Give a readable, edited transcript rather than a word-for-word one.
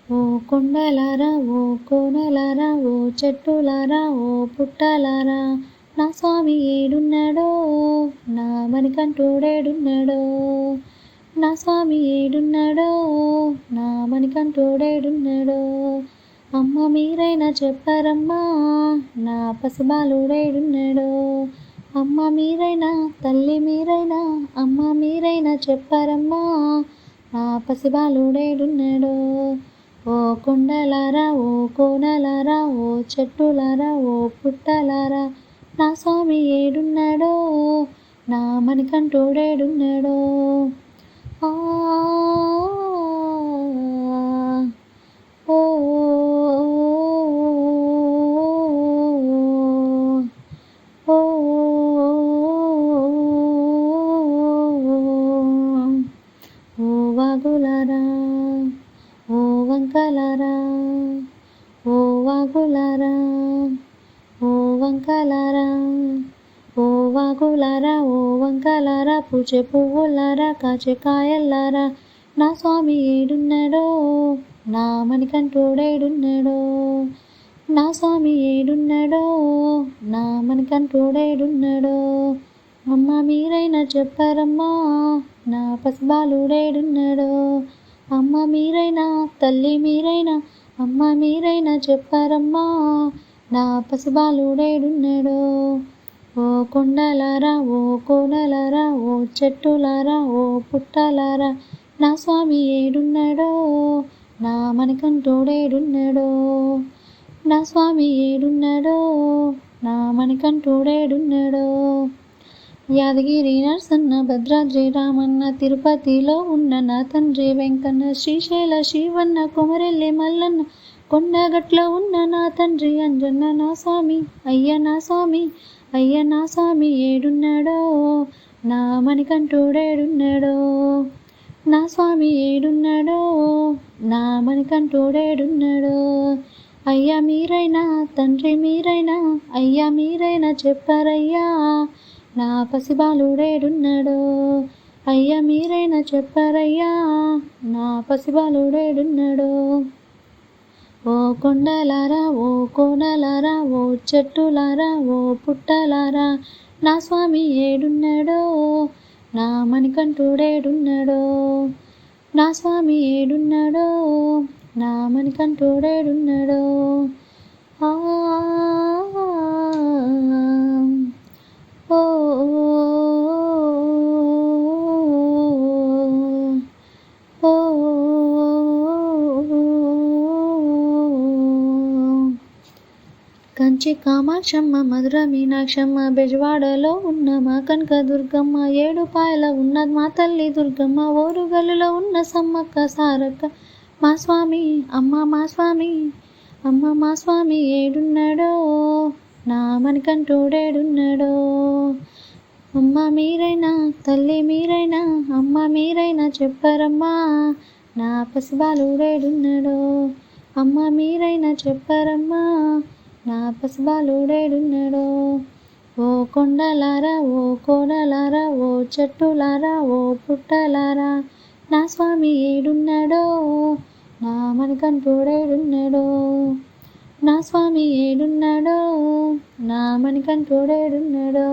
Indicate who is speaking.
Speaker 1: ఓ కొండలారా ఓ కోనలారా ఓ చెట్టులారా ఓ పుట్టలారా నా స్వామి ఏడున్నాడో నా మణికంఠుడేడున్నాడో నా స్వామి ఏడున్నాడో నా మణికంఠుడేడున్నాడో అమ్మ మీరైనా చెప్పారమ్మా నా పసిబాలుడేడున్నాడో అమ్మ మీరైనా తల్లి మీరైనా అమ్మ మీరైనా చెప్పారమ్మా నా పసిబాలుడేడున్నాడో ఓ కొండలారా ఓ కోనలారా ఓ చెట్టులారా ఓ పుట్టలారా నా స్వామి ఏడున్నాడో నా మణికంఠుడేడున్నాడో ఆ ఓ ఓ ఓ వాగులారా ఓ వంకలారా ఓ వాగులారా ఓ వంకలారా ఓ వాగులారా ఓ వంకలారా పూచే పువ్వులారా కాచే కాయల్లారా నా స్వామి ఏడున్నాడో నా మణికంఠుడేడున్నాడో నా స్వామి ఏడున్నాడో నా మణికంఠుడేడున్నాడో అమ్మ మీరైనా చెప్పారమ్మా నా పసిబాలుడేడున్నాడో అమ్మ మీరైనా తల్లి మీరైనా అమ్మ మీరైనా చెప్పారమ్మా నా పసిబాలుడేడున్నాడో ఓ కొండలారా ఓ కోనలారా ఓ చెట్టులారా ఓ పుట్టలారా నా స్వామి ఏడున్నాడో నా మణికంఠుడేడున్నాడో నా స్వామి ఏడున్నాడో నా మణికంఠుడేడున్నాడో యాదగిరి నరసన్న భద్రాద్రి రామన్న తిరుపతిలో ఉన్న నా తండ్రి వెంకన్న శ్రీశైల శివన్న కొమరెల్లి మల్లన్న కొండగట్ల ఉన్న నా తండ్రి అంజన్న నా స్వామి అయ్య నా స్వామి అయ్య నా స్వామి ఏడున్నాడో నా మణికంఠుడేడున్నాడో నా స్వామి ఏడున్నాడో నా మణికంఠుడేడున్నాడో అయ్యా మీరైనా తండ్రి మీరైనా అయ్యా మీరైనా చెప్పారయ్యా నా పసిబాలుడేడున్నాడో అయ్యా మీరైనా చెప్పారయ్యా నా పసిబాలుడేడున్నాడో ఓ కొండలారా ఓ కోనలారా ఓ చెట్టులారా ఓ పుట్టలారా నా స్వామి ఏడున్నాడో నా మణికంఠుడేడున్నాడో నా స్వామి ఏడున్నాడో నా మణికంఠుడేడున్నాడో ఆ ఓ ఓ కంచి కామాక్షమ్మ మధుర మీనాక్షమ్మ బెజవాడలో ఉన్న మా కనకదుర్గమ్మ ఏడుపాయల ఉన్న మా తల్లి దుర్గమ్మ ఓరుగల్లులో ఉన్న సమ్మక్క సారక్క మా స్వామి అమ్మ మా స్వామి అమ్మ మా స్వామి ఏడున్నాడో నా మణికంఠుడేడున్నాడో అమ్మ మీరైనా తల్లి మీరైనా అమ్మ మీరైనా చెప్పారమ్మా నా పసిబాలుడేడున్నాడో అమ్మ మీరైనా చెప్పారమ్మా నా పసిబాలుడేడున్నాడో ఓ కొండలారా ఓ కోనలారా ఓ చెట్టులారా ఓ పుట్టలారా నా స్వామి ఏడున్నాడో నా మణికంఠుడేడున్నాడో నా స్వామి ఏడున్నాడో నా మణికంఠుడేడున్నాడో